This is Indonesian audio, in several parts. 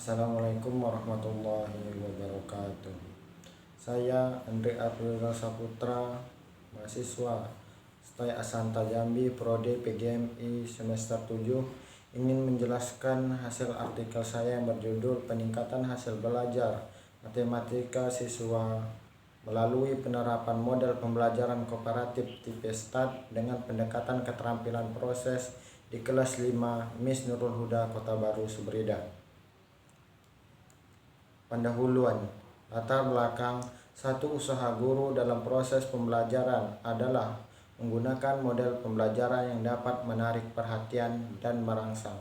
Assalamualaikum warahmatullahi wabarakatuh. Saya Andre April Saputra, mahasiswa STAI Asanta Jambi, Prodi PGMI semester 7, ingin menjelaskan hasil artikel saya yang berjudul Peningkatan Hasil Belajar Matematika Siswa melalui penerapan model pembelajaran kooperatif tipe START dengan pendekatan keterampilan proses di kelas 5 Miss Nurul Huda Kota Baru Subrida. Pendahuluan. Latar belakang satu usaha guru dalam proses pembelajaran adalah menggunakan model pembelajaran yang dapat menarik perhatian dan merangsang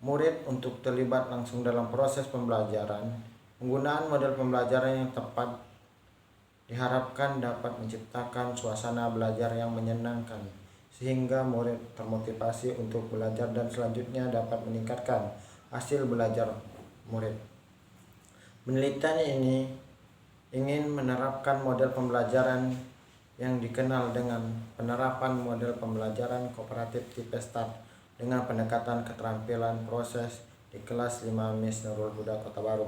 murid untuk terlibat langsung dalam proses pembelajaran. Penggunaan model pembelajaran yang tepat diharapkan dapat menciptakan suasana belajar yang menyenangkan sehingga murid termotivasi untuk belajar dan selanjutnya dapat meningkatkan hasil belajar murid. Penelitian ini ingin menerapkan model pembelajaran yang dikenal dengan penerapan model pembelajaran kooperatif tipe START dengan pendekatan keterampilan proses di kelas 5 Miss Nurul Huda Kota Baru.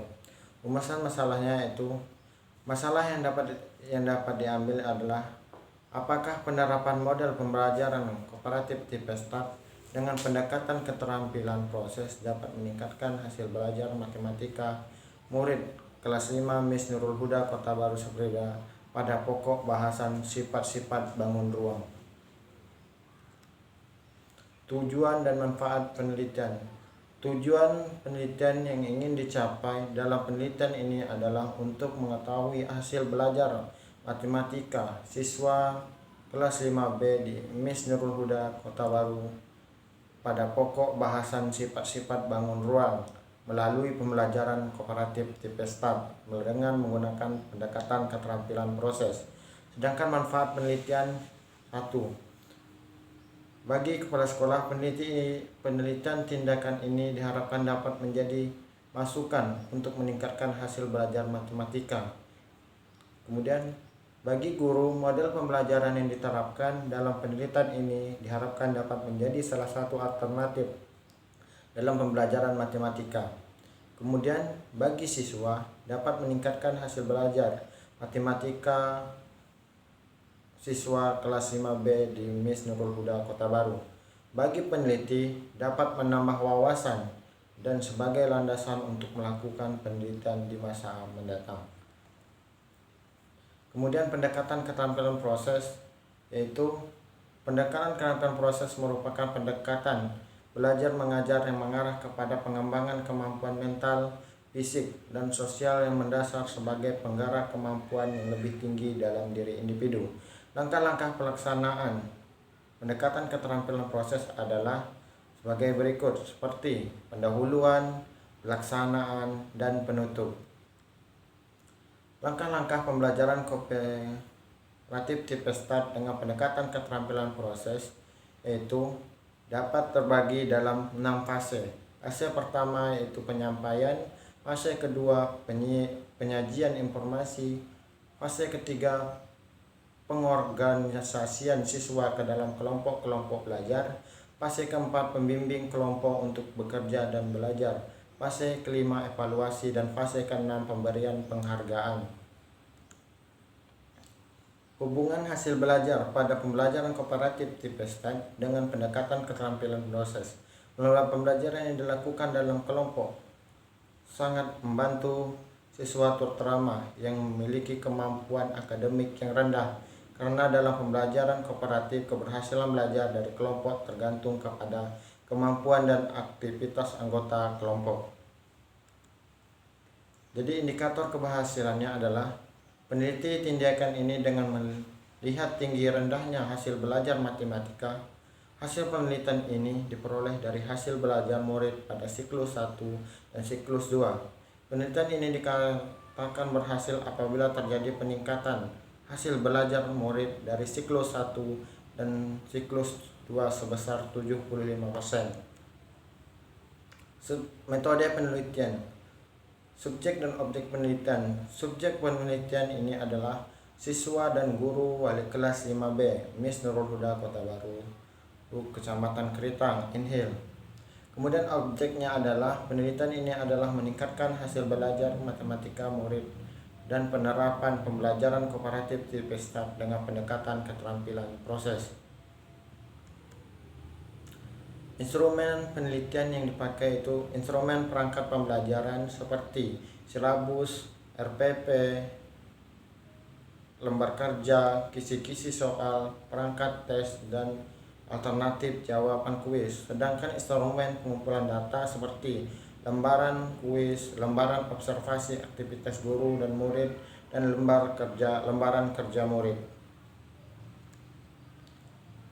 Rumusan masalahnya itu, masalah yang dapat diambil adalah apakah penerapan model pembelajaran kooperatif tipe START dengan pendekatan keterampilan proses dapat meningkatkan hasil belajar matematika murid kelas 5 Miss Nurul Huda Kota Baru Subrida pada pokok bahasan sifat-sifat bangun ruang. Tujuan dan manfaat penelitian. Tujuan penelitian yang ingin dicapai dalam penelitian ini adalah untuk mengetahui hasil belajar matematika siswa kelas 5B di Miss Nurul Huda Kota Baru pada pokok bahasan sifat-sifat bangun ruang melalui pembelajaran kooperatif tipe START dengan menggunakan pendekatan keterampilan proses. Sedangkan manfaat penelitian 1. Bagi kepala sekolah, penelitian tindakan ini diharapkan dapat menjadi masukan untuk meningkatkan hasil belajar matematika. Kemudian, bagi guru, model pembelajaran yang diterapkan dalam penelitian ini diharapkan dapat menjadi salah satu alternatif dalam pembelajaran matematika. Kemudian bagi siswa dapat meningkatkan hasil belajar matematika siswa kelas 5B di Miss Nurul Huda Kota Baru. Bagi peneliti dapat menambah wawasan dan sebagai landasan untuk melakukan penelitian di masa mendatang. Kemudian pendekatan keterampilan proses, yaitu pendekatan keterampilan proses merupakan pendekatan belajar mengajar yang mengarah kepada pengembangan kemampuan mental, fisik, dan sosial yang mendasar sebagai penggerak kemampuan yang lebih tinggi dalam diri individu. Langkah-langkah pelaksanaan pendekatan keterampilan proses adalah sebagai berikut, seperti pendahuluan, pelaksanaan, dan penutup. Langkah-langkah pembelajaran kooperatif tipe START dengan pendekatan keterampilan proses yaitu dapat terbagi dalam 6 fase. Fase pertama yaitu penyampaian, fase kedua penyajian informasi, fase ketiga pengorganisasian siswa ke dalam kelompok-kelompok belajar, fase keempat pembimbing kelompok untuk bekerja dan belajar, fase kelima evaluasi, dan fase keenam pemberian penghargaan. Hubungan hasil belajar pada pembelajaran kooperatif tipe START dengan pendekatan keterampilan proses. Melalui pembelajaran yang dilakukan dalam kelompok sangat membantu siswa terutama yang memiliki kemampuan akademik yang rendah, karena dalam pembelajaran kooperatif keberhasilan belajar dari kelompok tergantung kepada kemampuan dan aktivitas anggota kelompok. Jadi indikator keberhasilannya adalah peneliti tindakan ini dengan melihat tinggi rendahnya hasil belajar matematika. Hasil penelitian ini diperoleh dari hasil belajar murid pada siklus 1 dan siklus 2. Penelitian ini dikatakan berhasil apabila terjadi peningkatan hasil belajar murid dari siklus 1 dan siklus 2 sebesar 75%. Metode penelitian. Subjek dan objek penelitian. Subjek penelitian ini adalah siswa dan guru wali kelas 5B Miss Nurul Huda Kota Baru, Kecamatan Keritang, Inhil. Kemudian objeknya adalah penelitian ini adalah meningkatkan hasil belajar matematika murid dan penerapan pembelajaran kooperatif di PESTAT dengan pendekatan keterampilan proses. Instrumen penelitian yang dipakai itu instrumen perangkat pembelajaran seperti silabus, RPP, lembar kerja, kisi-kisi soal, perangkat tes, dan alternatif jawaban kuis. Sedangkan instrumen pengumpulan data seperti lembaran kuis, lembaran observasi aktivitas guru dan murid, dan lembaran kerja murid.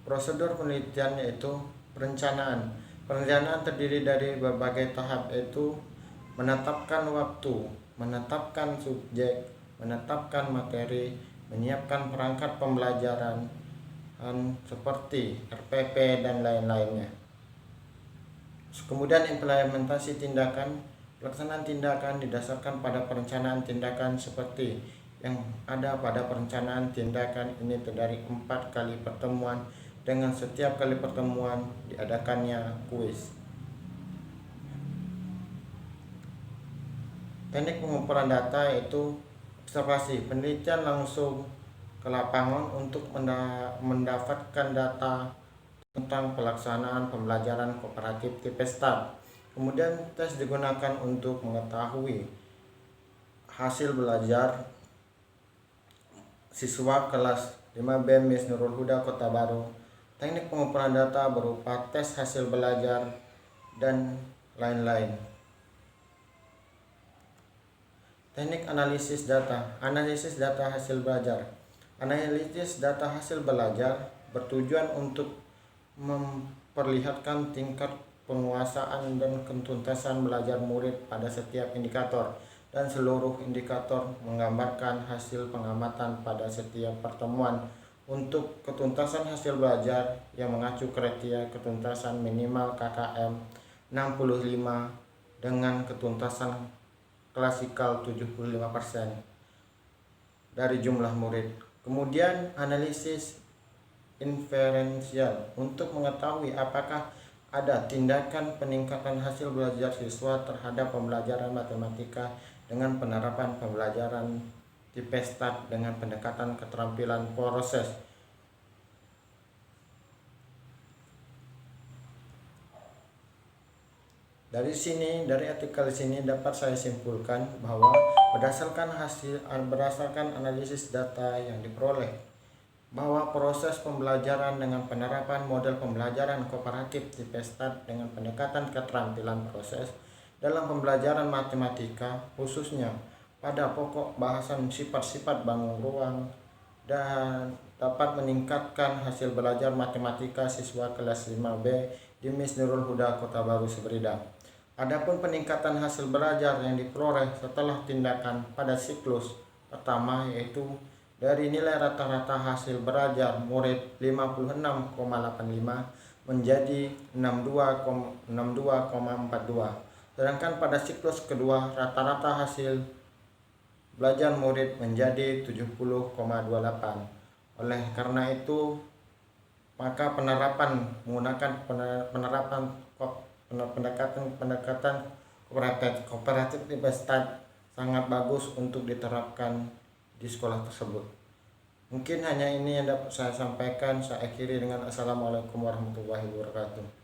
Prosedur penelitian yaitu perencanaan. Perencanaan terdiri dari berbagai tahap, yaitu menetapkan waktu, menetapkan subjek, menetapkan materi, menyiapkan perangkat pembelajaran seperti RPP dan lain-lainnya. Kemudian implementasi tindakan. Pelaksanaan tindakan didasarkan pada perencanaan tindakan seperti yang ada pada perencanaan tindakan ini terdiri 4 kali pertemuan, dengan setiap kali pertemuan diadakannya kuis. Teknik pengumpulan data yaitu observasi. Penelitian langsung ke lapangan untuk mendapatkan data tentang pelaksanaan pembelajaran kooperatif di PESTAT. Kemudian tes digunakan untuk mengetahui hasil belajar siswa kelas 5B Miss Nurul Huda Kota Baru. Teknik pengumpulan data berupa tes hasil belajar dan lain-lain. Teknik analisis data. Analisis data hasil belajar. Analisis data hasil belajar bertujuan untuk memperlihatkan tingkat penguasaan dan ketuntasan belajar murid pada setiap indikator, dan seluruh indikator menggambarkan hasil pengamatan pada setiap pertemuan. Untuk ketuntasan hasil belajar yang mengacu kriteria ketuntasan minimal KKM 65 dengan ketuntasan klasikal 75% dari jumlah murid. Kemudian analisis inferensial untuk mengetahui apakah ada tindakan peningkatan hasil belajar siswa terhadap pembelajaran matematika dengan penerapan pembelajaran di PESTAT dengan pendekatan keterampilan proses. Dari artikel sini dapat saya simpulkan bahwa berdasarkan analisis data yang diperoleh, bahwa proses pembelajaran dengan penerapan model pembelajaran kooperatif di PESTAT dengan pendekatan keterampilan proses dalam pembelajaran matematika, khususnya pada pokok bahasan sifat-sifat bangun ruang, dan dapat meningkatkan hasil belajar matematika siswa kelas 5B di Miss Nurul Huda Kota Baru Seberida. Adapun peningkatan hasil belajar yang diperoleh setelah tindakan pada siklus pertama, yaitu dari nilai rata-rata hasil belajar murid 56,85 menjadi 62,42. Sedangkan pada siklus kedua rata-rata hasil belajar murid menjadi 70,28. Oleh karena itu, maka pendekatan kooperatif di PESTAT sangat bagus untuk diterapkan di sekolah tersebut. Mungkin hanya ini yang dapat saya sampaikan. Saya akhiri dengan Assalamualaikum warahmatullahi wabarakatuh.